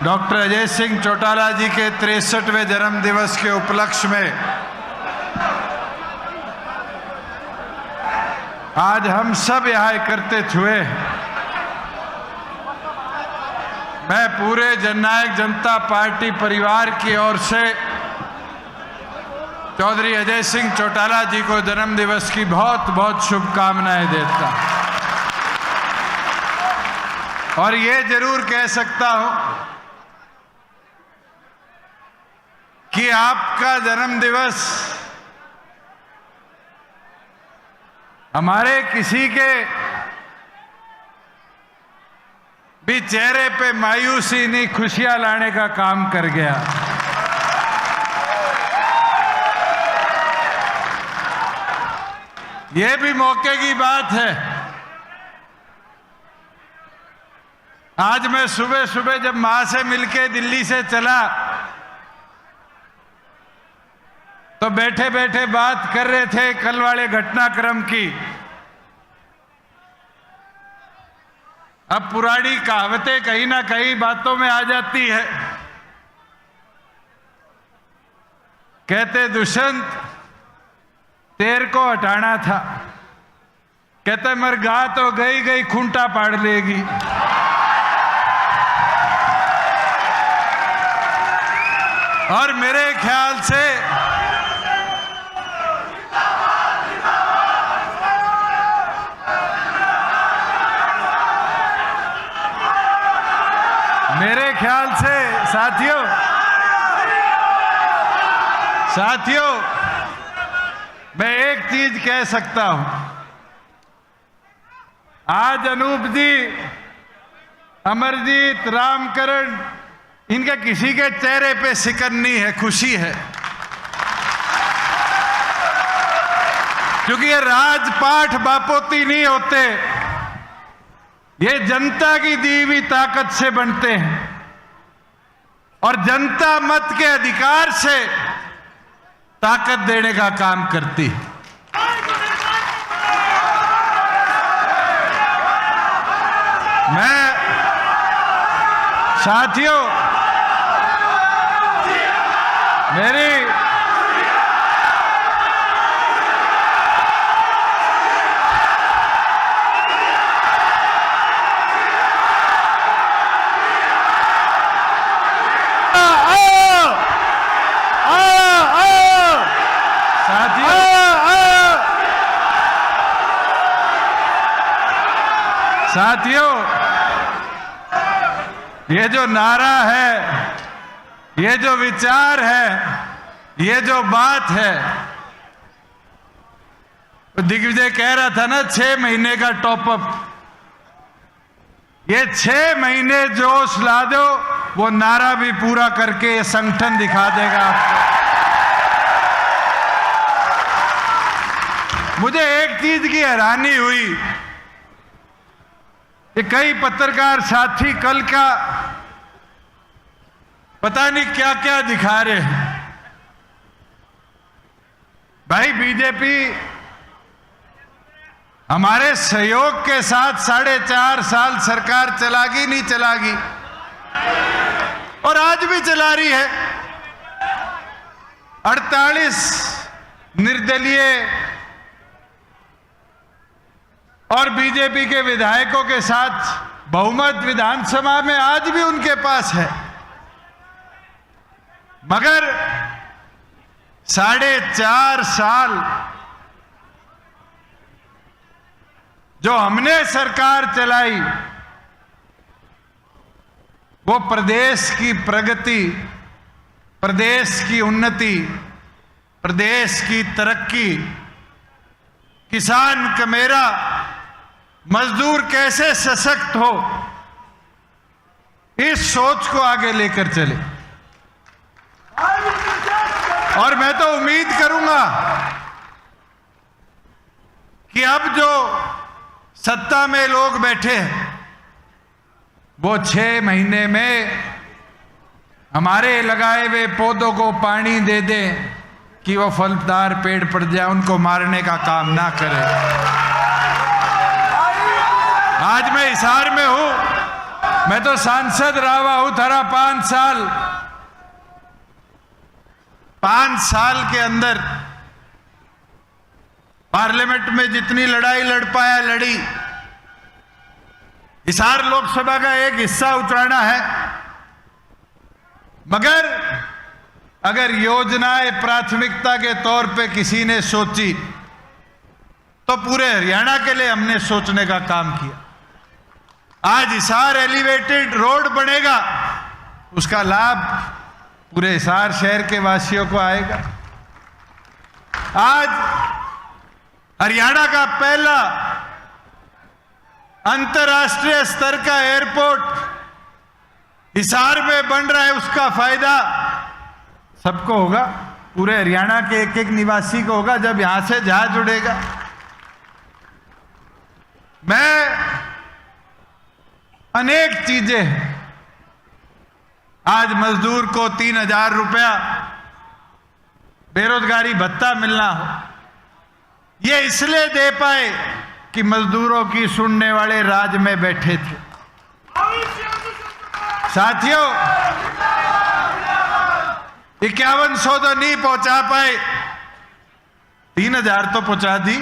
Doctor Ajay Singh Chautala जी के 63वें जन्म दिवस के उपलक्ष्य में आज हम सब यहाँ एकत्रित हुए। मैं पूरे जननायक जनता पार्टी परिवार की ओर से चौधरी अजय सिंह चौटाला जी को जन्म दिवस की बहुत बहुत शुभकामनाएं देता हूं और ये जरूर कह सकता हूं कि आपका जन्म दिवस हमारे किसी के भी चेहरे पे मायूसी नहीं, खुशियां लाने का काम कर गया। ये भी मौके की बात है। आज मैं सुबह सुबह जब मां से मिलके दिल्ली से चला तो बैठे बैठे बात कर रहे थे कल वाले घटनाक्रम की। अब पुरानी कहावतें कहीं ना कहीं बातों में आ जाती है। कहते दुष्यंत तेर को हटाना था, कहते मर गा तो गई गई खूंटा पाड़ लेगी। और मेरे ख्याल से साथियों मैं एक चीज कह सकता हूं। आज अनूप जी, अमरजीत, रामकरण, इनके किसी के चेहरे पे सिकन नहीं है, खुशी है। क्योंकि ये राजपाठ बापोती नहीं होते, ये जनता की दी हुई ताकत से बनते हैं और जनता मत के अधिकार से ताकत देने का काम करती है। मैं साथियों मेरी साथियों ये जो नारा है, ये जो विचार है, ये जो बात है, दिग्विजय कह रहा था ना 6 महीने का टॉपअप, ये 6 महीने जोश ला दो, वो नारा भी पूरा करके ये संगठन दिखा देगा आपको। मुझे एक चीज की हैरानी हुई कि कई पत्रकार साथी कल का पता नहीं क्या क्या दिखा रहे हैं। भाई बीजेपी हमारे सहयोग के साथ 4.5 साल सरकार चलागी नहीं चलागी, और आज भी चला रही है। 48 निर्दलीय और बीजेपी के विधायकों के साथ बहुमत विधानसभा में आज भी उनके पास है, मगर 4.5 साल जो हमने सरकार चलाई वो प्रदेश की प्रगति, प्रदेश की उन्नति, प्रदेश की तरक्की, किसान कमेरा, मजदूर कैसे सशक्त हो, इस सोच को आगे लेकर चले। और मैं तो उम्मीद करूंगा कि अब जो सत्ता में लोग बैठे हैं वो 6 महीने में हमारे लगाए हुए पौधों को पानी दे दें कि वो फलदार पेड़ पड़ जाए, उनको मारने का काम ना करें। आज मैं हिसार में हूं, मैं तो सांसद रहा हूं थारा 5 साल के अंदर पार्लियामेंट में जितनी लड़ाई लड़ पाया लड़ी। हिसार लोकसभा का एक हिस्सा उतराना है, मगर अगर योजनाएं प्राथमिकता के तौर पे किसी ने सोची तो पूरे हरियाणा के लिए हमने सोचने का काम किया। आज हिसार एलिवेटेड रोड बनेगा, उसका लाभ पूरे हिसार शहर के वासियों को आएगा। आज हरियाणा का पहला अंतर्राष्ट्रीय स्तर का एयरपोर्ट हिसार में बन रहा है, उसका फायदा सबको होगा, पूरे हरियाणा के एक एक निवासी को होगा जब यहां से जहाज उड़ेगा। मैं अनेक चीजें, आज मजदूर को 3000 रुपया बेरोजगारी भत्ता मिलना हो, ये इसलिए दे पाए कि मजदूरों की सुनने वाले राज में बैठे थे। साथियों, 5100 तो नहीं पहुंचा पाए, 3000 तो पहुंचा दी।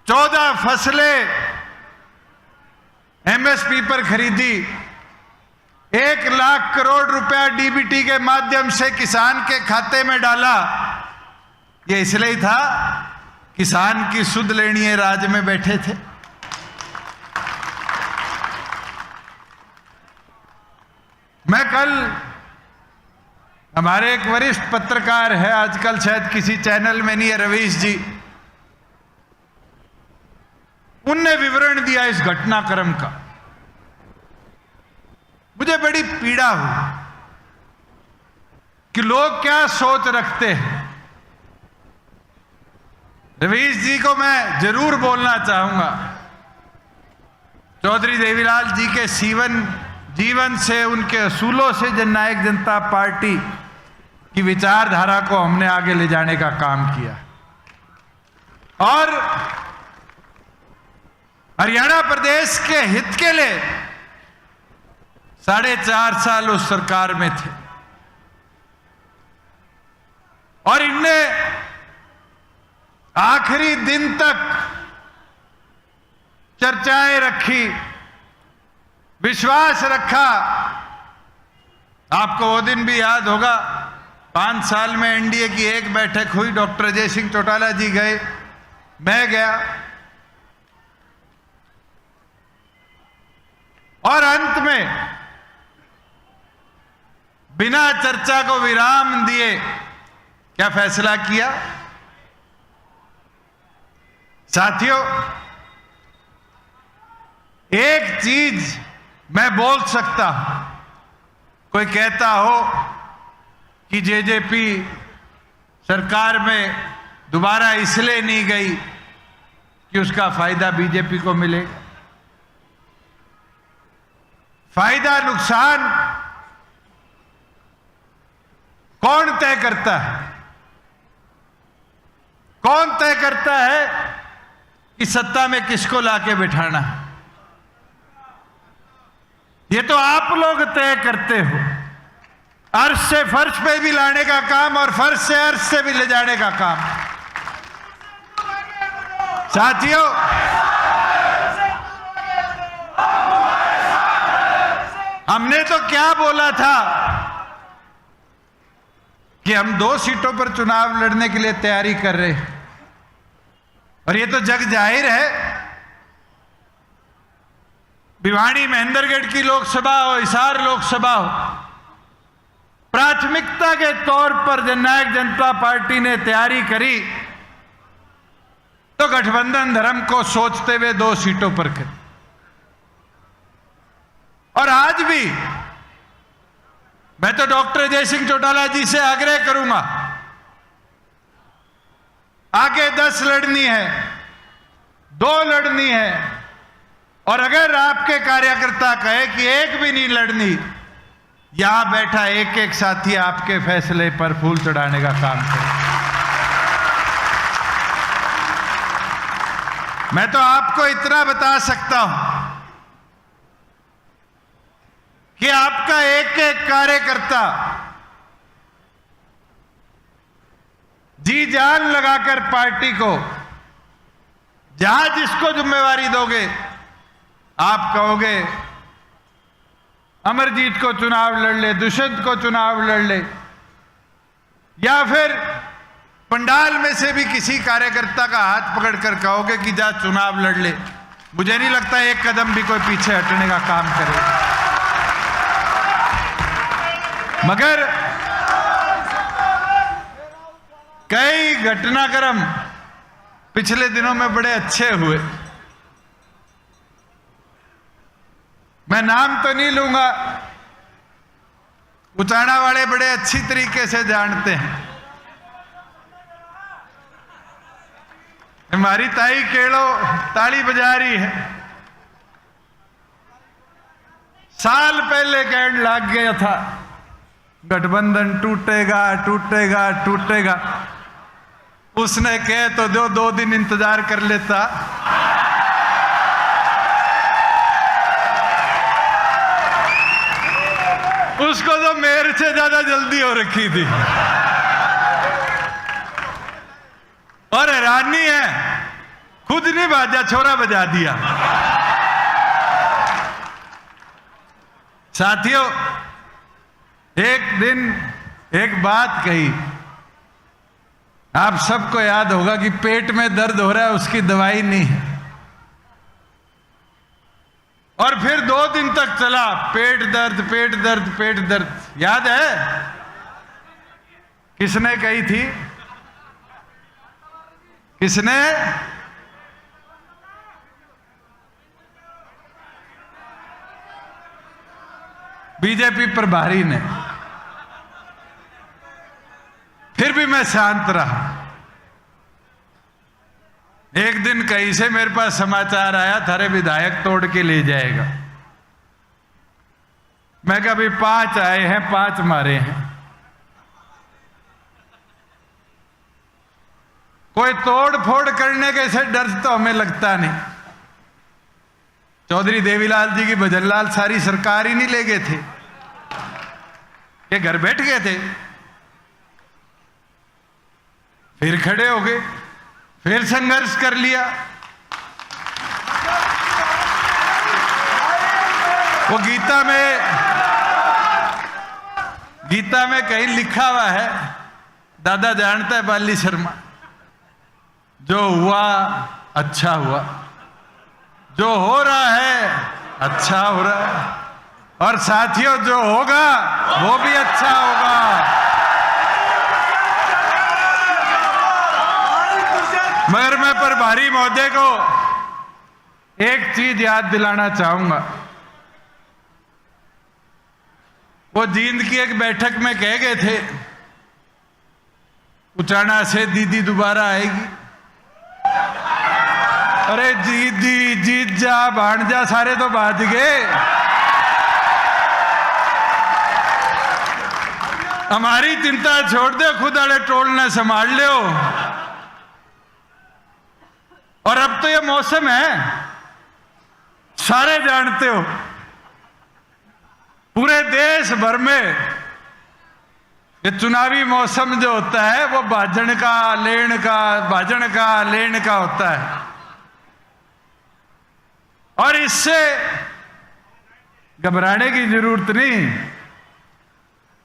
चौदह फसलें एमएसपी पर खरीदी, 1 लाख करोड़ रुपया डीबीटी के माध्यम से किसान के खाते में डाला। ये इसलिए ही था किसान की सुध लेनी है, राज में बैठे थे। मैं कल, हमारे एक वरिष्ठ पत्रकार है, आजकल शायद किसी चैनल में नहीं है, रवीश जी, उनने विवरण दिया इस घटनाक्रम का। मुझे बड़ी पीड़ा हुई कि लोग क्या सोच रखते हैं। रवीश जी को मैं जरूर बोलना चाहूंगा, चौधरी देवीलाल जी के जीवन से, उनके असूलों से जननायक जनता पार्टी की विचारधारा को हमने आगे ले जाने का काम किया और हरियाणा प्रदेश के हित के लिए 4.5 साल उस सरकार में थे और इनने आखिरी दिन तक चर्चाएं रखी, विश्वास रखा। आपको वो दिन भी याद होगा, 5 साल में एनडीए की एक बैठक हुई, डॉक्टर अजय सिंह चौटाला जी गए, मैं गया और अंत में बिना चर्चा को विराम दिए क्या फैसला किया? साथियों, एक चीज मैं बोल सकता हूं, कोई कहता हो कि जेजेपी सरकार में दोबारा इसलिए नहीं गई कि उसका फायदा बीजेपी को मिलेगा। फायदा नुकसान कौन तय करता है? कौन तय करता है कि सत्ता में किसको लाके बिठाना है? ये तो आप लोग तय करते हो। अर्श से फर्श पे भी लाने का काम और फर्श से अर्श से भी ले जाने का काम। साथियों, हमने तो क्या बोला था कि हम 2 सीटों पर चुनाव लड़ने के लिए तैयारी कर रहे हैं और ये तो जग जाहिर है, भिवाड़ी महेंद्रगढ़ की लोकसभा हो, हिसार लोकसभा हो, प्राथमिकता के तौर पर जननायक जनता पार्टी ने तैयारी करी तो गठबंधन धर्म को सोचते हुए 2 सीटों पर करी। और आज भी मैं तो डॉक्टर अजय सिंह चौटाला जी से आग्रह करूंगा, आगे 10 लड़नी है, 2 लड़नी है, और अगर आपके कार्यकर्ता कहे कि 1 भी नहीं लड़नी, यहां बैठा एक एक साथी आपके फैसले पर फूल चढ़ाने का काम करे। मैं तो आपको इतना बता सकता हूं कि आपका एक एक कार्यकर्ता जी जान लगाकर पार्टी को जहां जिसको जिम्मेवारी दोगे, आप कहोगे अमरजीत को चुनाव लड़ ले, दुष्यंत को चुनाव लड़ ले, या फिर पंडाल में से भी किसी कार्यकर्ता का हाथ पकड़कर कहोगे कि जा चुनाव लड़ ले, मुझे नहीं लगता एक कदम भी कोई पीछे हटने का काम करेगा। मगर कई घटनाक्रम पिछले दिनों में बड़े अच्छे हुए। मैं नाम तो नहीं लूंगा, उचाना वाले बड़े अच्छी तरीके से जानते हैं। हमारी ताई केड़ो ताली बजा रही है। साल पहले कहने लग गया था गठबंधन टूटेगा टूटेगा टूटेगा। उसने कहे तो जो 2 दिन इंतजार कर लेता। उसको तो मेरे से ज्यादा जल्दी हो रखी थी। और हैरानी है, खुद नहीं बाजा, छोरा बजा दिया। साथियों, एक दिन एक बात कही, आप सबको याद होगा कि पेट में दर्द हो रहा है, उसकी दवाई नहीं है। और फिर 2 दिन तक चला पेट दर्द पेट दर्द पेट दर्द। याद है किसने कही थी? किसने? बीजेपी प्रभारी ने। फिर भी मैं शांत रहा। एक दिन कहीं से मेरे पास समाचार आया, थारे विधायक तोड़ के ले जाएगा। मैं कहा भाई 5 आए हैं, 5 मारे हैं, कोई तोड़ फोड़ करने के से डर तो हमें लगता नहीं। चौधरी देवीलाल जी की भजनलाल सारी सरकार ही नहीं ले गए थे, ये घर बैठ गए थे। फिर खड़े हो गए, फिर संघर्ष कर लिया। वो गीता में कहीं लिखा हुआ है, दादा जानता है बाली शर्मा, जो हुआ अच्छा हुआ, जो हो रहा है अच्छा हो रहा है, और साथियों जो होगा वो भी अच्छा होगा। मगर मैं प्रभारी महोदय को एक चीज याद दिलाना चाहूंगा। वो जींद की एक बैठक में कह गए थे उचाना से दीदी दोबारा आएगी। अरे दीदी जीजा भांजा सारे तो भाज गए, हमारी चिंता छोड़ दो, खुद आड़े टोलना संभाल लो। और अब तो ये मौसम है, सारे जानते हो, पूरे देश भर में ये चुनावी मौसम जो होता है वो भाजन का लेन का होता है। और इससे घबराने की जरूरत नहीं।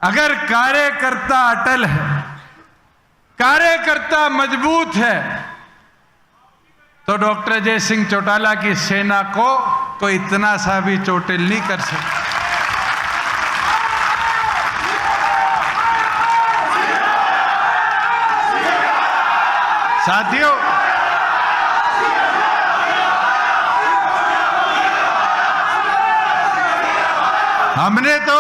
अगर कार्यकर्ता अटल है, कार्यकर्ता मजबूत है, तो डॉक्टर अजय सिंह चौटाला की सेना को कोई इतना सा भी चोटिल नहीं कर सकता। साथियों, हमने तो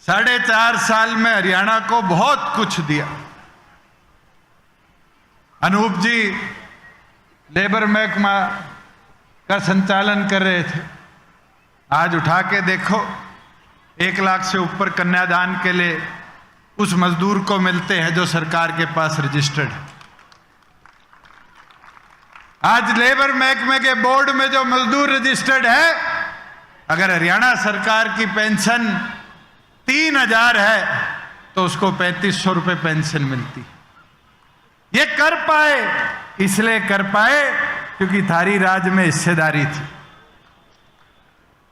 4.5 साल में हरियाणा को बहुत कुछ दिया। अनूप जी लेबर महकमा का संचालन कर रहे थे, आज उठा के देखो 1 लाख से ऊपर कन्यादान के लिए उस मजदूर को मिलते हैं जो सरकार के पास रजिस्टर्ड है। आज लेबर महकमे के बोर्ड में जो मजदूर रजिस्टर्ड है, अगर हरियाणा सरकार की पेंशन 3000 है तो उसको 3500 रुपए पेंशन मिलती। ये कर पाए, इसलिए कर पाए क्योंकि थारी राज में हिस्सेदारी थी।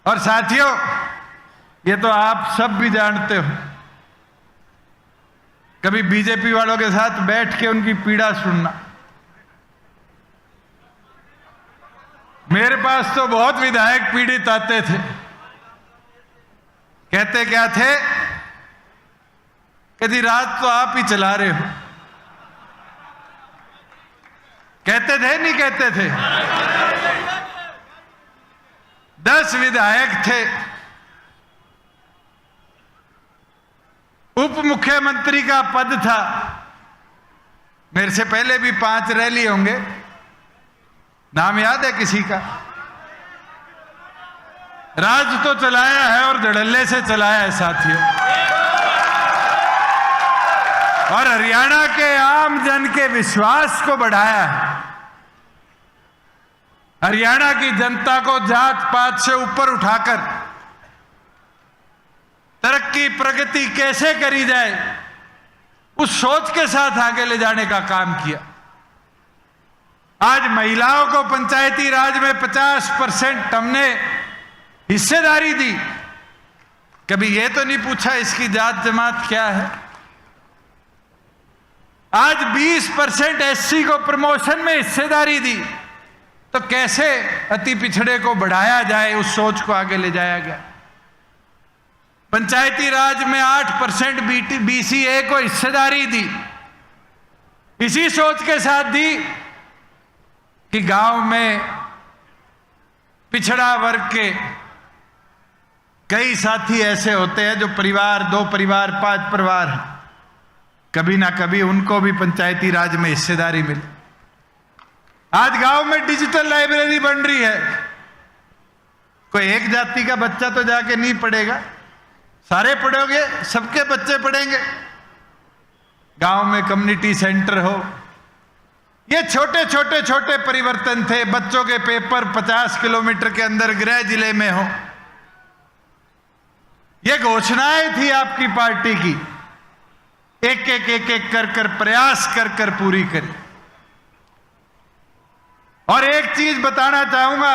और साथियों, ये तो आप सब भी जानते हो, कभी बीजेपी वालों के साथ बैठ के उनकी पीड़ा सुनना। मेरे पास तो बहुत विधायक पीड़ित आते थे, कहते क्या थे, कभी रात तो आप ही चला रहे हो। कहते थे नहीं कहते थे? 10 विधायक थे, उप मुख्यमंत्री का पद था, मेरे से पहले भी 5 रह लिए होंगे। नाम याद है किसी का? राज तो चलाया है और धड़ल्ले से चलाया है साथियों। और हरियाणा के आम जन के विश्वास को बढ़ाया है। हरियाणा की जनता को जात पात से ऊपर उठाकर तरक्की प्रगति कैसे करी जाए, उस सोच के साथ आगे ले जाने का काम किया। आज महिलाओं को पंचायती राज में 50% हमने हिस्सेदारी दी। कभी यह तो नहीं पूछा इसकी जात जमात क्या है। आज 20% एससी को प्रमोशन में हिस्सेदारी दी, तो कैसे अति पिछड़े को बढ़ाया जाए, उस सोच को आगे ले जाया गया। पंचायती राज में 8% बीसीए को हिस्सेदारी दी, इसी सोच के साथ दी कि गांव में पिछड़ा वर्ग के कई साथी ऐसे होते हैं जो परिवार, 2 परिवार, 5 परिवार, कभी ना कभी उनको भी पंचायती राज में हिस्सेदारी मिले। आज गांव में डिजिटल लाइब्रेरी बन रही है। कोई एक जाति का बच्चा तो जाके नहीं पढ़ेगा, सारे पढ़ोगे, सबके बच्चे पढ़ेंगे। गांव में कम्युनिटी सेंटर हो, ये छोटे छोटे छोटे परिवर्तन थे। बच्चों के पेपर 50 किलोमीटर के अंदर गृह जिले में हो, ये घोषणाएं थी आपकी पार्टी की, एक एक कर कर प्रयास कर कर पूरी करी। और एक चीज बताना चाहूंगा,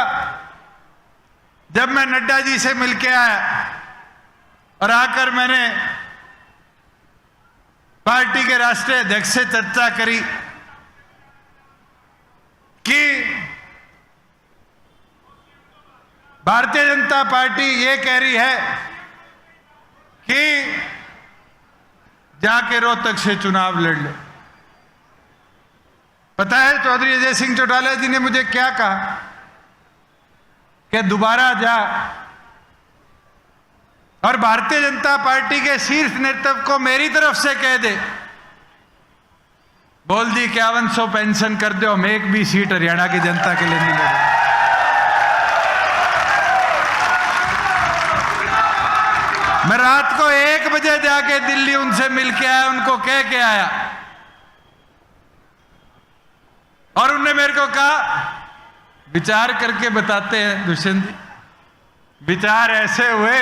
जब मैं नड्डा जी से मिलके आया और आकर मैंने पार्टी के राष्ट्रीय अध्यक्ष से चर्चा करी कि भारतीय जनता पार्टी ये कह रही है कि जाके रोहतक से चुनाव लड़ ले। पता है चौधरी अजय सिंह चौटाला जी ने मुझे क्या कहा कि दोबारा जा और भारतीय जनता पार्टी के शीर्ष नेतृत्व को मेरी तरफ से कह दे, बोल दी 5100 पेंशन कर दो, हम एक भी सीट हरियाणा की जनता के लिए नहीं लड़े। मैं रात को 1 बजे जाके दिल्ली उनसे मिल के आया, उनको कह के आया, और उन्होंने मेरे को कहा विचार करके बताते हैं दुष्यंत जी। विचार ऐसे हुए,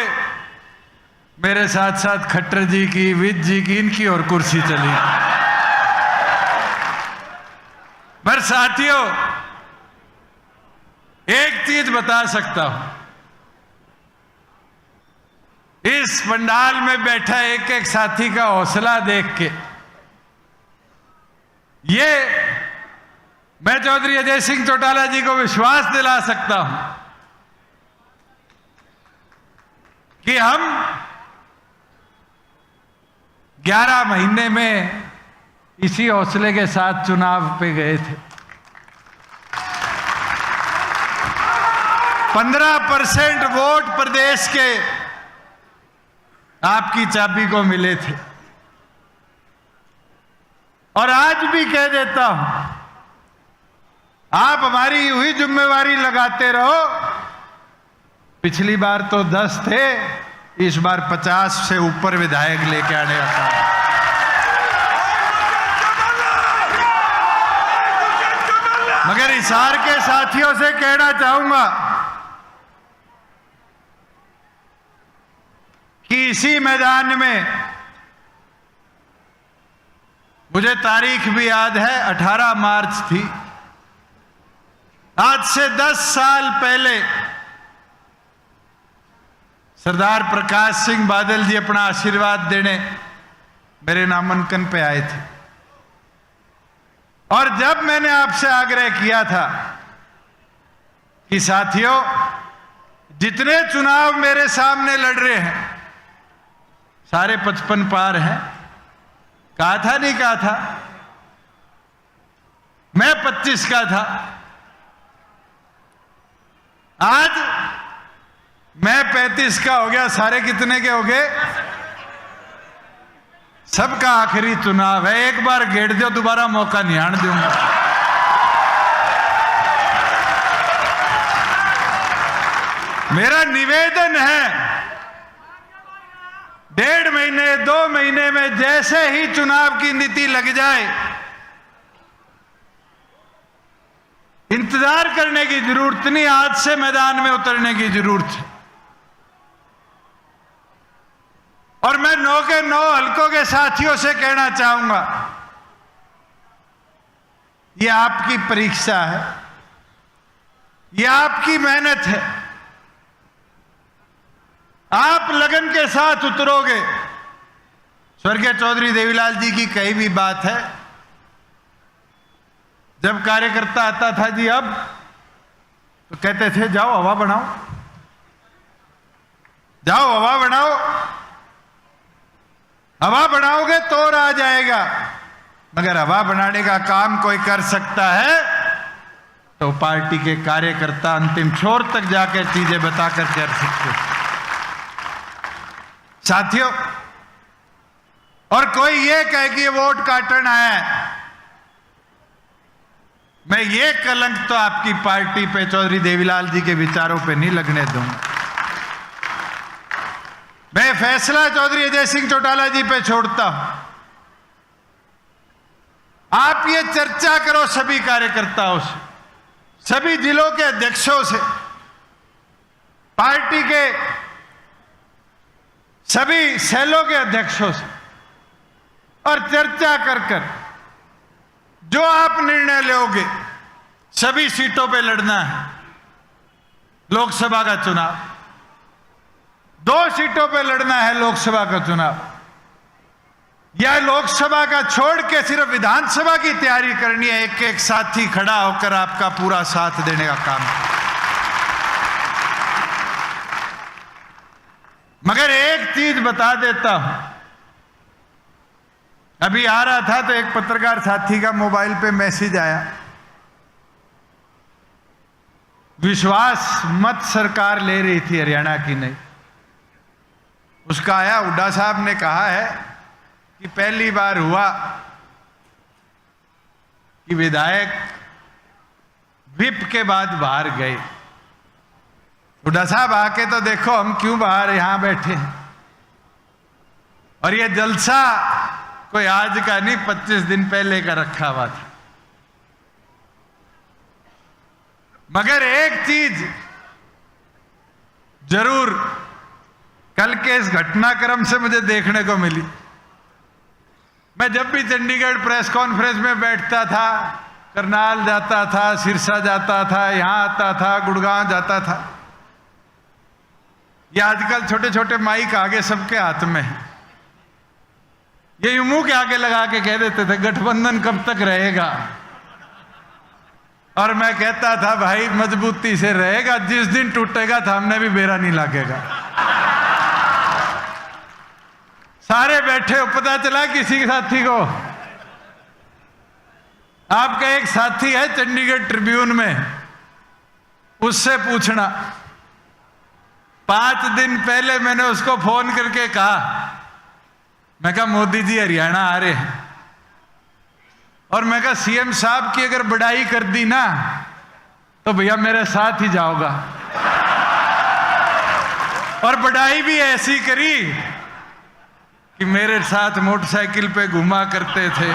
मेरे साथ साथ खट्टर जी की, विज जी की, इनकी और कुर्सी चली। पर साथियों, एक चीज बता सकता हूं, इस पंडाल में बैठा एक एक साथी का हौसला देख के ये मैं चौधरी अजय सिंह चौटाला जी को विश्वास दिला सकता हूं कि हम 11 महीने में इसी हौसले के साथ चुनाव पे गए थे। 15% वोट प्रदेश के आपकी चाबी को मिले थे। और आज भी कह देता हूं, आप हमारी हुई जिम्मेवारी लगाते रहो। पिछली बार तो 10 थे, इस बार 50 से ऊपर विधायक लेके आने का काम। मगर हिसार के साथियों से कहना चाहूंगा कि इसी मैदान में मुझे तारीख भी याद है, 18 मार्च थी। आज से 10 साल पहले सरदार प्रकाश सिंह बादल जी अपना आशीर्वाद देने मेरे नामांकन पे आए थे और जब मैंने आपसे आग्रह किया था कि साथियों जितने चुनाव मेरे सामने लड़ रहे हैं सारे 55 पार हैं, कहा था नहीं कहा था? मैं 25 का था। आज मैं 35 का हो गया, सारे कितने के हो गए? सबका आखिरी चुनाव है, एक बार घेर दो, दोबारा मौका नहीं आने दूंगा। मेरा निवेदन है 1.5 महीने 2 महीने में जैसे ही चुनाव की नीति लग जाए, इंतजार करने की जरूरत नहीं, आज से मैदान में उतरने की जरूरत है। और मैं 9 के 9 हलकों के साथियों से कहना चाहूंगा, यह आपकी परीक्षा है, यह आपकी मेहनत है। आप लगन के साथ उतरोगे। स्वर्गीय चौधरी देवीलाल जी की कही भी बात है, जब कार्यकर्ता आता था जी अब, तो कहते थे जाओ हवा बनाओ, जाओ हवा बनाओ, हवा बनाओगे तो आ जाएगा। मगर हवा बनाने का काम कोई कर सकता है तो पार्टी के कार्यकर्ता अंतिम छोर तक जाकर चीजें बताकर कर सकते। साथियों, और कोई ये कहे कि ये वोट काटन आया है, मैं ये कलंक तो आपकी पार्टी पे, चौधरी देवीलाल जी के विचारों पे नहीं लगने दूंगा। मैं फैसला चौधरी अजय सिंह चौटाला जी पे छोड़ता हूं। आप ये चर्चा करो सभी कार्यकर्ताओं से, सभी जिलों के अध्यक्षों से, पार्टी के सभी सेलों के अध्यक्षों से, और चर्चा कर कर जो आप निर्णय लोगे, सभी सीटों पे लड़ना है। लोकसभा का चुनाव 2 सीटों पे लड़ना है, लोकसभा का चुनाव, या लोकसभा का छोड़ के सिर्फ विधानसभा की तैयारी करनी है। एक एक साथी खड़ा होकर आपका पूरा साथ देने का काम। मगर एक चीज बता देता हूं, अभी आ रहा था तो एक पत्रकार साथी का मोबाइल पे मैसेज आया, विश्वास मत सरकार ले रही थी हरियाणा की नहीं। उसका आया, हुड्डा साहब ने कहा है कि पहली बार हुआ कि विधायक विप के बाद बाहर गए। हुड्डा साहब आके तो देखो हम क्यों बाहर यहां बैठे हैं। और ये जलसा कोई आज का नहीं, 25 दिन पहले का रखा हुआ था। मगर एक चीज जरूर कल के इस घटनाक्रम से मुझे देखने को मिली। मैं जब भी चंडीगढ़ प्रेस कॉन्फ्रेंस में बैठता था, करनाल जाता था, सिरसा जाता था, यहां आता था, गुड़गांव जाता था, ये आजकल छोटे छोटे माइक आगे सबके हाथ में है, ये मुंह के आगे लगा के कह देते थे गठबंधन कब तक रहेगा। और मैं कहता था भाई मजबूती से रहेगा, जिस दिन टूटेगा सामने भी बेरा नहीं लगेगा। सारे बैठे हो, पता चला किसी के साथी को, आपका एक साथी है चंडीगढ़ ट्रिब्यून में, उससे पूछना। 5 दिन पहले मैंने उसको फोन करके कहा, मैं कहा मोदी जी हरियाणा आ रहे हैं, और मैं कहा सीएम साहब की अगर बड़ाई कर दी ना तो भैया मेरे साथ ही जाओगा। और बड़ाई भी ऐसी करी कि मेरे साथ मोटरसाइकिल पे घुमा करते थे,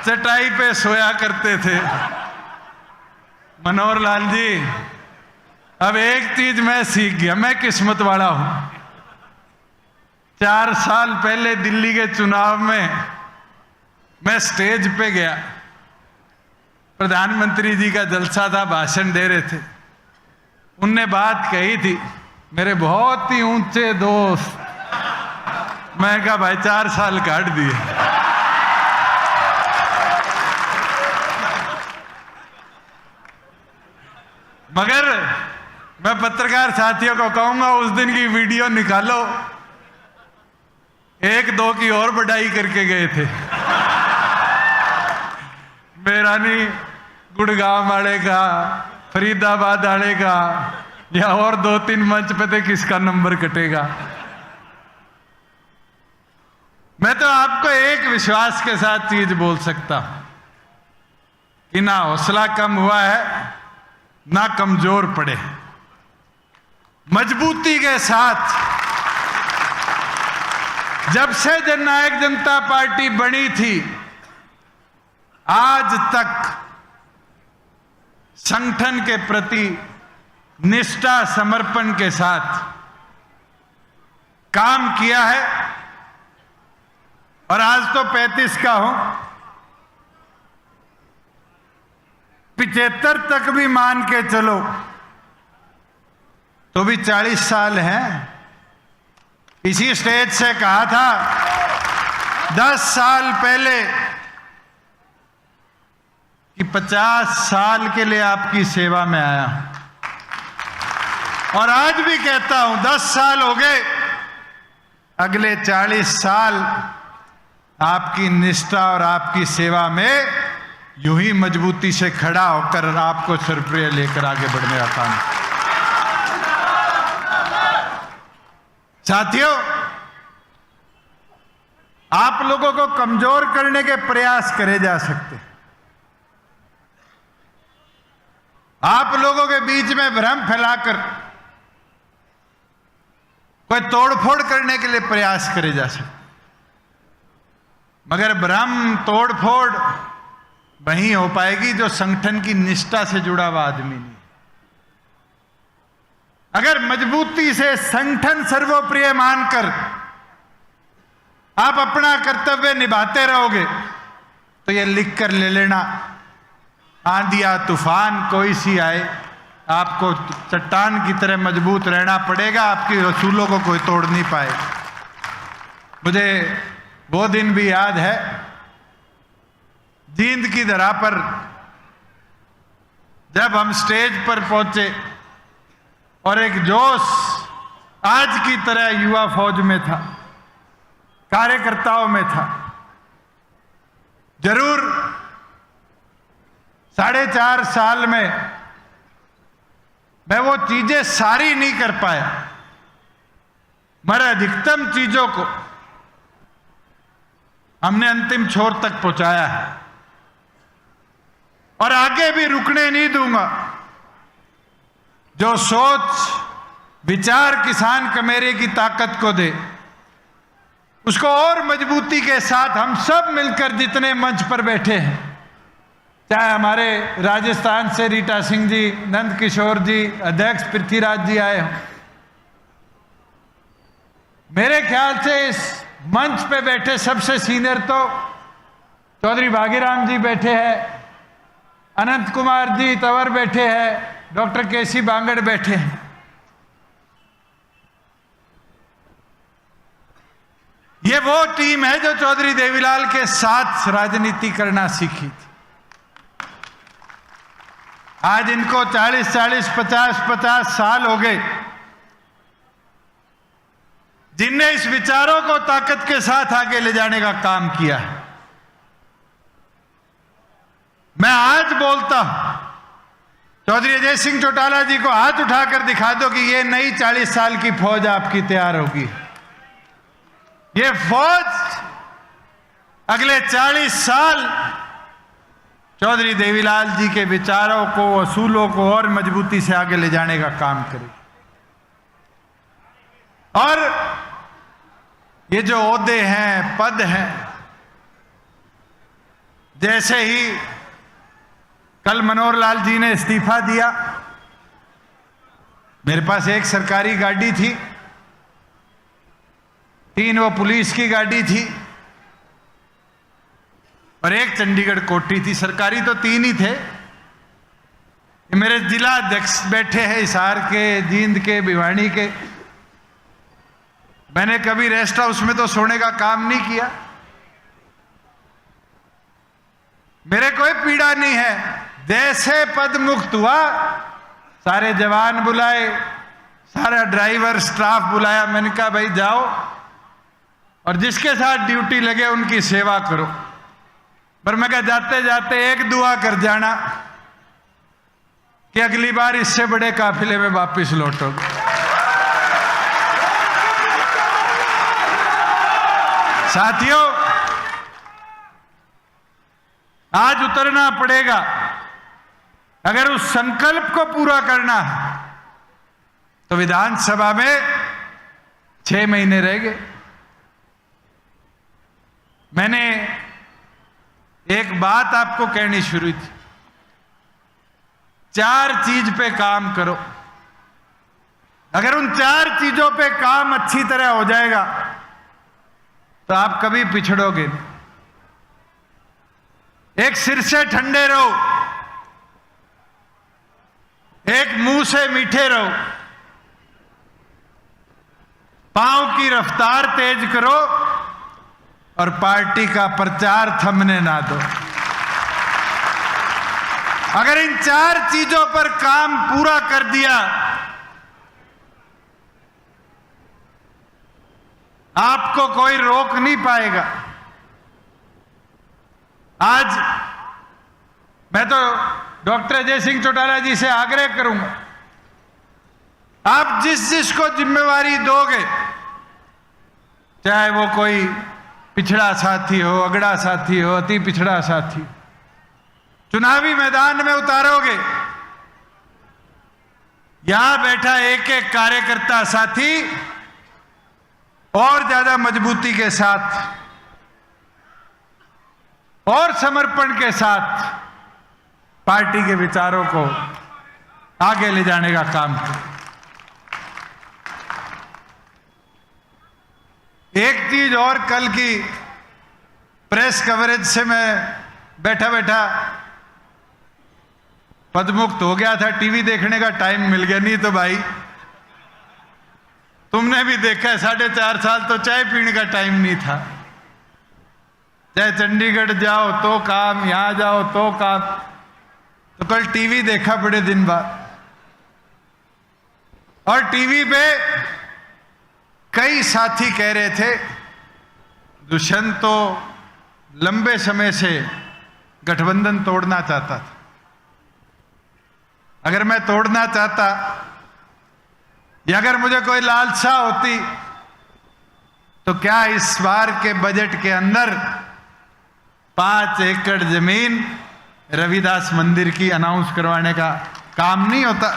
चटाई पे सोया करते थे, मनोहर लाल जी, अब एक चीज मैं सीख गया, मैं किस्मत वाला हूं। 4 साल पहले दिल्ली के चुनाव में मैं स्टेज पे गया, प्रधानमंत्री जी का जलसा था, भाषण दे रहे थे। उनने बात कही थी, मेरे बहुत ही ऊंचे दोस्त, मैं कहा भाई 4 साल काट दिए। मगर मैं पत्रकार साथियों को कहूंगा, उस दिन की वीडियो निकालो, 1-2 की और बढ़ाई करके गए थे। मेरानी गुड़गांव वाले का, फरीदाबाद वाले का, या और 2-3 मंच पे थे, किसका नंबर कटेगा। मैं तो आपको एक विश्वास के साथ चीज बोल सकता हूं कि ना हौसला कम हुआ है, ना कमजोर पड़े। मजबूती के साथ जब से जननायक जनता पार्टी बनी थी, आज तक संगठन के प्रति निष्ठा समर्पण के साथ काम किया है। और आज तो 35 का हूं, 75 तक भी मान के चलो तो भी 40 साल हैं। इसी स्टेज से कहा था 10 साल पहले कि 50 साल के लिए आपकी सेवा में आया, और आज भी कहता हूं 10 साल हो गए, अगले 40 साल आपकी निष्ठा और आपकी सेवा में यूं ही मजबूती से खड़ा होकर आपको सरप्रिय लेकर आगे बढ़ने का काम। साथियों, आप लोगों को कमजोर करने के प्रयास करे जा सकते, आप लोगों के बीच में भ्रम फैलाकर कोई तोड़फोड़ करने के लिए प्रयास करे जा सकते, मगर भ्रम तोड़फोड़ वही हो पाएगी जो संगठन की निष्ठा से जुड़ा हुआ आदमी नहीं। अगर मजबूती से संगठन सर्वोप्रिय मानकर आप अपना कर्तव्य निभाते रहोगे तो ये लिख कर ले लेना, आंधिया तूफान कोई सी आए, आपको चट्टान की तरह मजबूत रहना पड़ेगा, आपकी रसूलों को कोई तोड़ नहीं पाए। मुझे वो दिन भी याद है, जींद की धरा पर जब हम स्टेज पर पहुंचे और एक जोश आज की तरह युवा फौज में था, कार्यकर्ताओं में था। जरूर 4.5 साल में मैं वो चीजें सारी नहीं कर पाया, मगर अधिकतम चीजों को हमने अंतिम छोर तक पहुंचाया है और आगे भी रुकने नहीं दूंगा। जो सोच विचार किसान कमेरे की ताकत को दे, उसको और मजबूती के साथ हम सब मिलकर जितने मंच पर बैठे हैं, चाहे हमारे राजस्थान से रीटा सिंह जी, नंद किशोर जी, अध्यक्ष पृथ्वीराज जी आए हों, मेरे ख्याल से इस मंच पे बैठे सबसे सीनियर तो चौधरी भागीराम जी बैठे हैं, अनंत कुमार जी तंवर बैठे हैं, डॉक्टर केसी बांगड़ बैठे हैं। ये वो टीम है जो चौधरी देवीलाल के साथ राजनीति करना सीखी थी। आज इनको 40-40, 50-50 साल हो गए, जिनने इस विचारों को ताकत के साथ आगे ले जाने का काम किया है। मैं आज बोलता हूं, चौधरी अजय सिंह चौटाला जी को हाथ उठाकर दिखा दो कि ये नई 40 साल की फौज आपकी तैयार होगी। ये फौज अगले 40 साल चौधरी देवीलाल जी के विचारों को, असूलों को और मजबूती से आगे ले जाने का काम करेगी। और ये जो ओहदे हैं, पद हैं, जैसे ही कल मनोहर लाल जी ने इस्तीफा दिया। मेरे पास एक सरकारी गाड़ी थी, 3 वो पुलिस की गाड़ी थी और एक चंडीगढ़ कोठी थी। सरकारी तो 3 ही थे। मेरे जिला अध्यक्ष बैठे हैं हिसार के, जींद के, भिवानी के। मैंने कभी रेस्ट हाउस में तो सोने का काम नहीं किया। मेरे कोई पीड़ा नहीं है। जैसे पद मुक्त हुआ सारे जवान बुलाए, सारा ड्राइवर स्टाफ बुलाया। मैंने कहा भाई जाओ और जिसके साथ ड्यूटी लगे उनकी सेवा करो। पर मैं कहा जाते जाते एक दुआ कर जाना कि अगली बार इससे बड़े काफिले में वापस लौटोगे। साथियों, आज उतरना पड़ेगा। अगर उस संकल्प को पूरा करना है तो विधानसभा में 6 महीने रह गए। मैंने एक बात आपको कहनी शुरू थी, 4 चीज पे काम करो। अगर उन 4 चीजों पे काम अच्छी तरह हो जाएगा तो आप कभी पिछड़ोगे नहीं। एक, सिर से ठंडे रहो, एक, मुंह से मीठे रहो, पांव की रफ्तार तेज करो और पार्टी का प्रचार थमने ना दो। अगर इन 4 चीजों पर काम पूरा कर दिया, आपको कोई रोक नहीं पाएगा। आज मैं तो डॉक्टर अजय सिंह चौटाला जी से आग्रह करूंगा, आप जिस जिसको जिम्मेवारी दोगे, चाहे वो कोई पिछड़ा साथी हो, अगड़ा साथी हो, अति पिछड़ा साथी, चुनावी मैदान में उतारोगे, यहां बैठा एक एक कार्यकर्ता साथी और ज्यादा मजबूती के साथ और समर्पण के साथ पार्टी के विचारों को आगे ले जाने का काम करें। एक चीज और, कल की प्रेस कवरेज से मैं बैठा बैठा पदमुक्त हो गया था। टीवी देखने का टाइम मिल गया, नहीं तो भाई तुमने भी देखा है, 4.5 साल तो चाय पीने का टाइम नहीं था। चाहे चंडीगढ़ जाओ तो काम, यहां जाओ तो काम। तो कल टीवी देखा बड़े दिन बाद, और टीवी पे कई साथी कह रहे थे दुष्यंत तो लंबे समय से गठबंधन तोड़ना चाहता था। अगर मैं तोड़ना चाहता या अगर मुझे कोई लालसा होती तो क्या इस बार के बजट के अंदर 5 एकड़ जमीन रविदास मंदिर की अनाउंस करवाने का काम नहीं होता?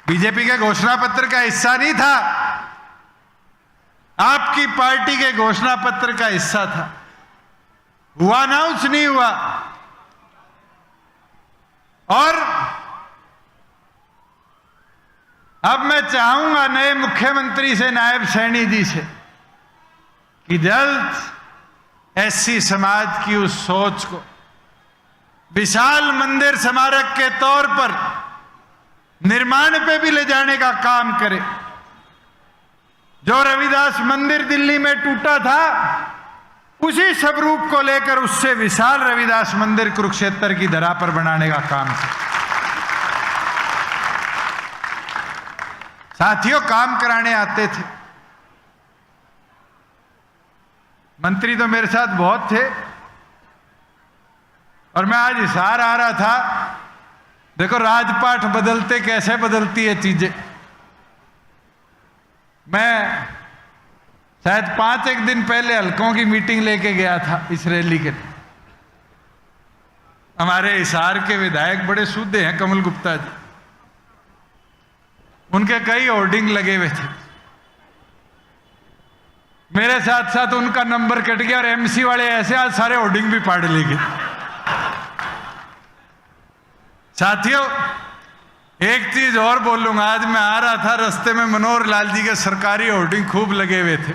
बीजेपी के घोषणा पत्र का हिस्सा नहीं था, आपकी पार्टी के घोषणा पत्र का हिस्सा था। हुआ, अनाउंस नहीं हुआ। और अब मैं चाहूंगा नए मुख्यमंत्री से, नायब सैनी जी से, कि जल्द एससी समाज की उस सोच को विशाल मंदिर स्मारक के तौर पर निर्माण पे भी ले जाने का काम करे। जो रविदास मंदिर दिल्ली में टूटा था, उसी स्वरूप को लेकर उससे विशाल रविदास मंदिर कुरुक्षेत्र की धरा पर बनाने का काम करे। साथियों, काम कराने आते थे मंत्री तो मेरे साथ बहुत थे, और मैं आज हिसार आ रहा था। देखो राजपाट बदलते कैसे बदलती है चीजें। मैं शायद 5-1 दिन पहले हल्कों की मीटिंग लेके गया था इस रैली के। हमारे हिसार के विधायक बड़े सूधे हैं, कमल गुप्ता जी, उनके कई होर्डिंग लगे हुए थे। मेरे साथ साथ उनका नंबर कट गया और एमसी वाले ऐसे आज सारे होर्डिंग भी पाड़ ले गए। साथियों, एक चीज और बोलूंगा। आज मैं आ रहा था, रास्ते में मनोहर लाल जी के सरकारी होर्डिंग खूब लगे हुए थे।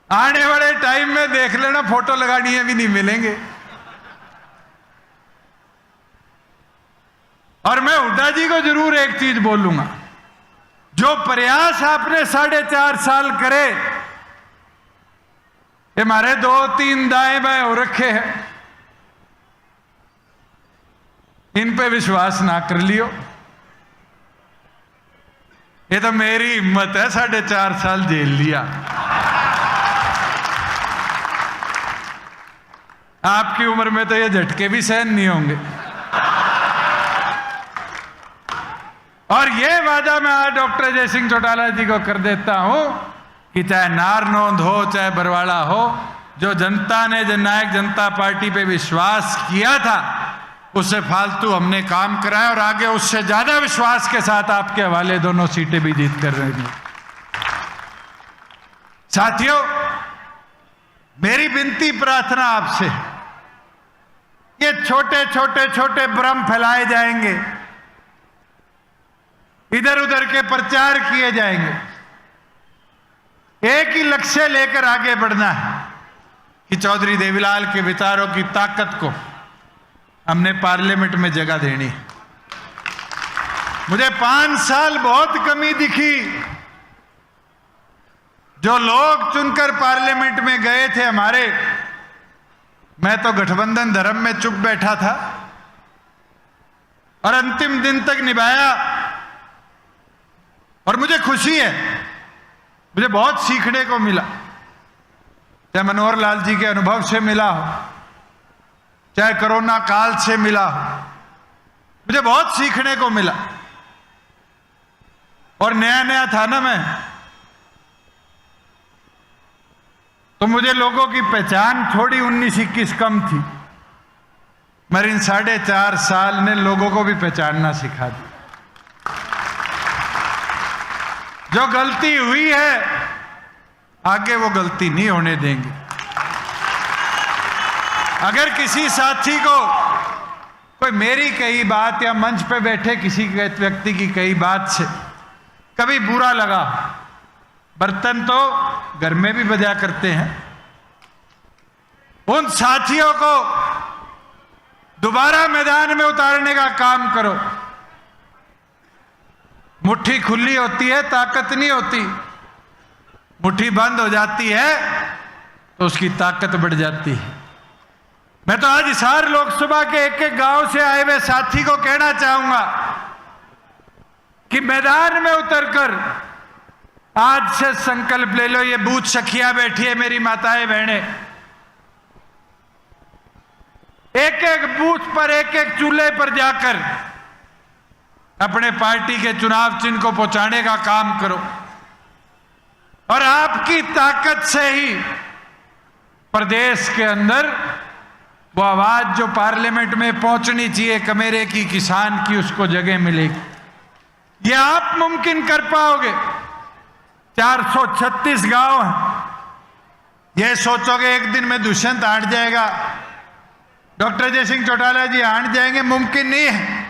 आने वाले टाइम में देख लेना, फोटो लगानी है भी नहीं मिलेंगे। और मैं हुड्डा जी को जरूर एक चीज बोलूंगा, जो प्रयास आपने 4.5 साल करे, ये हमारे 2-3 दाएं बाएं हो रखे हैं, इन पे विश्वास ना कर लियो। ये तो मेरी हिम्मत है, 4.5 साल जेल लिया। आपकी उम्र में तो ये झटके भी सहन नहीं होंगे। और ये वादा मैं आज डॉक्टर जय सिंह चौटाला जी को कर देता हूं कि चाहे नारनौंद हो चाहे बरवाड़ा हो, जो जनता ने जननायक जनता पार्टी पे विश्वास किया था, उससे फालतू हमने काम कराया और आगे उससे ज्यादा विश्वास के साथ आपके हवाले दोनों सीटें भी जीत कर रही हैं। साथियों, मेरी विनती प्रार्थना आपसे, ये छोटे छोटे छोटे भ्रम फैलाए जाएंगे, इधर उधर के प्रचार किए जाएंगे। एक ही लक्ष्य लेकर आगे बढ़ना है कि चौधरी देवीलाल के विचारों की ताकत को हमने पार्लियामेंट में जगह देनी है। मुझे 5 साल बहुत कमी दिखी। जो लोग चुनकर पार्लियामेंट में गए थे हमारे, मैं तो गठबंधन धर्म में चुप बैठा था और अंतिम दिन तक निभाया। और मुझे खुशी है, मुझे बहुत सीखने को मिला, चाहे मनोहर लाल जी के अनुभव से मिला हो, चाहे कोरोना काल से मिला हो, मुझे बहुत सीखने को मिला। और नया नया था ना मैं, तो मुझे लोगों की पहचान थोड़ी 19-21 कम थी, मगर इन 4.5 साल ने लोगों को भी पहचानना सिखा दी। जो गलती हुई है आगे वो गलती नहीं होने देंगे। अगर किसी साथी को कोई मेरी कही बात या मंच पे बैठे किसी व्यक्ति की कही बात से कभी बुरा लगा, बर्तन तो घर में भी बजा करते हैं, उन साथियों को दोबारा मैदान में उतारने का काम करो। मुट्ठी खुली होती है, ताकत नहीं होती। मुट्ठी बंद हो जाती है तो उसकी ताकत बढ़ जाती है। मैं तो आज हिसार लोकसभा के एक एक गांव से आए हुए साथी को कहना चाहूंगा कि मैदान में उतरकर आज से संकल्प ले लो। ये बूथ सखियां बैठी है, मेरी माताएं बहनें, एक एक बूथ पर एक एक चूल्हे पर जाकर अपने पार्टी के चुनाव चिन्ह को पहुंचाने का काम करो। और आपकी ताकत से ही प्रदेश के अंदर वो आवाज जो पार्लियामेंट में पहुंचनी चाहिए कमेरे की, किसान की, उसको जगह मिलेगी। ये आप मुमकिन कर पाओगे। 436 गांव हैं। ये सोचोगे एक दिन में दुष्यंत हाट जाएगा, डॉक्टर जय सिंह चौटाला जी हाट जाएंगे, मुमकिन नहीं है।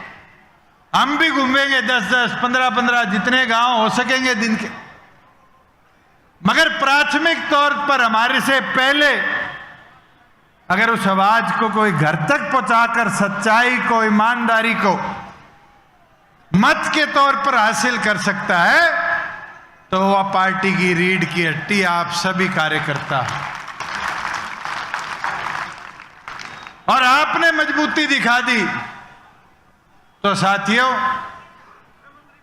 हम भी घूमेंगे 10-10, 15-15 जितने गांव हो सकेंगे दिन के। मगर प्राथमिक तौर पर हमारे से पहले अगर उस आवाज को कोई घर तक पहुंचाकर सच्चाई को, ईमानदारी को मत के तौर पर हासिल कर सकता है, तो वह पार्टी की रीढ़ की हड्डी आप सभी कार्यकर्ता हैं। और आपने मजबूती दिखा दी। तो साथियों,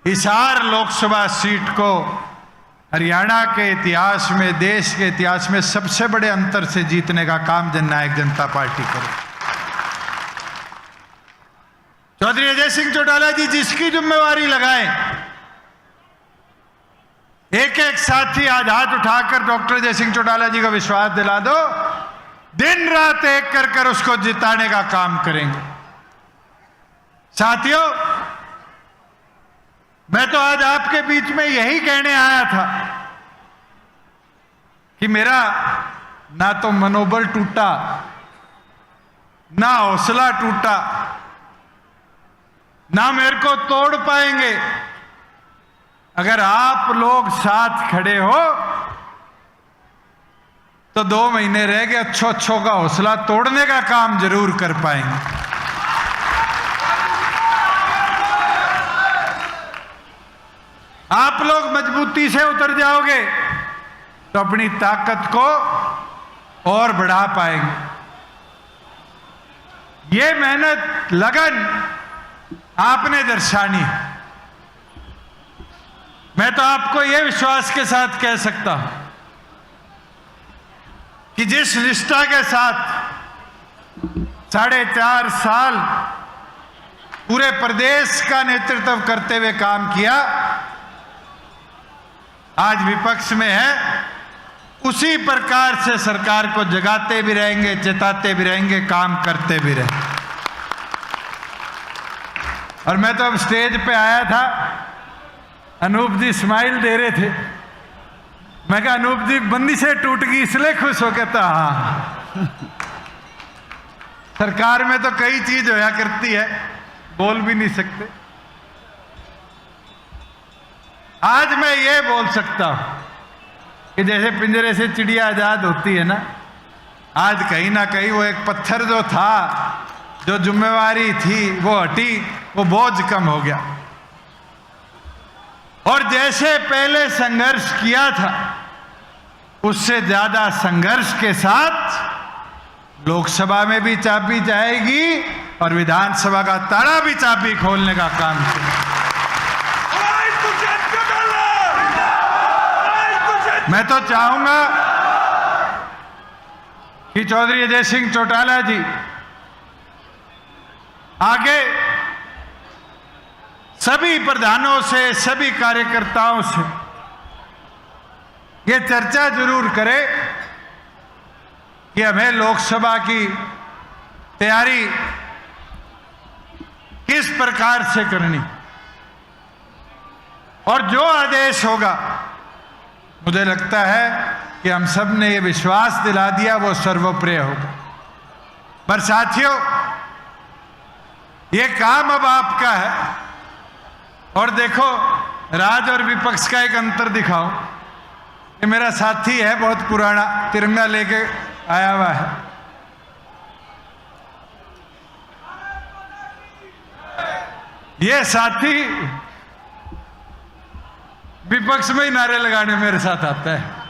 हिसार लोकसभा सीट को हरियाणा के इतिहास में, देश के इतिहास में सबसे बड़े अंतर से जीतने का काम जननायक जनता पार्टी करे। चौधरी अजय सिंह चौटाला जी जिसकी जिम्मेवारी लगाएं, एक एक साथी आज हाथ उठाकर डॉक्टर जय सिंह चौटाला जी को विश्वास दिला दो, दिन रात एक कर कर उसको जिताने का काम करेंगे। साथियों, मैं तो आज आपके बीच में यही कहने आया था कि मेरा ना तो मनोबल टूटा, ना हौसला टूटा, ना मेरे को तोड़ पाएंगे। अगर आप लोग साथ खड़े हो तो 2 महीने रह गए, अच्छों का हौसला तोड़ने का काम जरूर कर पाएंगे। आप लोग मजबूती से उतर जाओगे तो अपनी ताकत को और बढ़ा पाएंगे। ये मेहनत, लगन आपने दर्शानी है। मैं तो आपको यह विश्वास के साथ कह सकता हूं कि जिस निष्ठा के साथ 4.5 साल पूरे प्रदेश का नेतृत्व करते हुए काम किया, आज विपक्ष में है, उसी प्रकार से सरकार को जगाते भी रहेंगे, चेताते भी रहेंगे, काम करते भी रहेंगे। और मैं तो अब स्टेज पे आया था, अनूप जी स्माइल दे रहे थे। मैं कहा अनूप जी बंदी से टूट गई इसलिए खुश हो, कहता हाँ। सरकार में तो कई चीज होया करती है, बोल भी नहीं सकते। आज मैं ये बोल सकता हूं कि जैसे पिंजरे से चिड़िया आजाद होती है ना, आज कहीं ना कहीं वो एक पत्थर जो था, जो जिम्मेवारी थी वो हटी, वो बोझ कम हो गया। और जैसे पहले संघर्ष किया था उससे ज्यादा संघर्ष के साथ लोकसभा में भी चाबी जाएगी और विधानसभा का ताला भी चाबी खोलने का काम किया। मैं तो चाहूंगा कि चौधरी अजय सिंह चौटाला जी आगे सभी प्रधानों से, सभी कार्यकर्ताओं से ये चर्चा जरूर करें कि हमें लोकसभा की तैयारी किस प्रकार से करनी, और जो आदेश होगा, मुझे लगता है कि हम सब ने ये विश्वास दिला दिया वो सर्वप्रिय होगा। पर साथियों, ये काम अब आपका है। और देखो, राज और विपक्ष का एक अंतर दिखाओ। ये मेरा साथी है, बहुत पुराना, तिरंगा लेके आया हुआ है। ये साथी विपक्ष में ही नारे लगाने मेरे साथ आता है।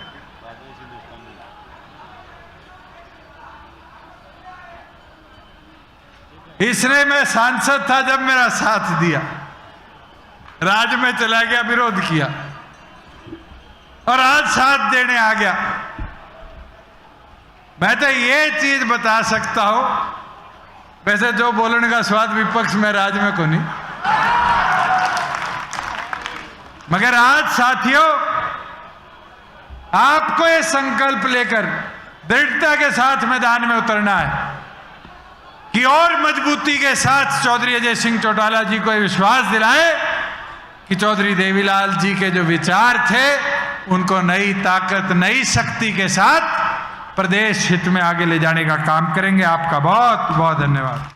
इसने, मैं सांसद था जब मेरा साथ दिया, राज में चला गया, विरोध किया, और आज साथ देने आ गया। मैं तो ये चीज बता सकता हूं, वैसे जो बोलने का स्वाद विपक्ष में, राज में को नहीं, मगर आज साथियों आपको ये संकल्प लेकर दृढ़ता के साथ मैदान में उतरना है कि और मजबूती के साथ चौधरी अजय सिंह चौटाला जी को विश्वास दिलाए कि चौधरी देवीलाल जी के जो विचार थे उनको नई ताकत, नई शक्ति के साथ प्रदेश हित में आगे ले जाने का काम करेंगे। आपका बहुत बहुत धन्यवाद।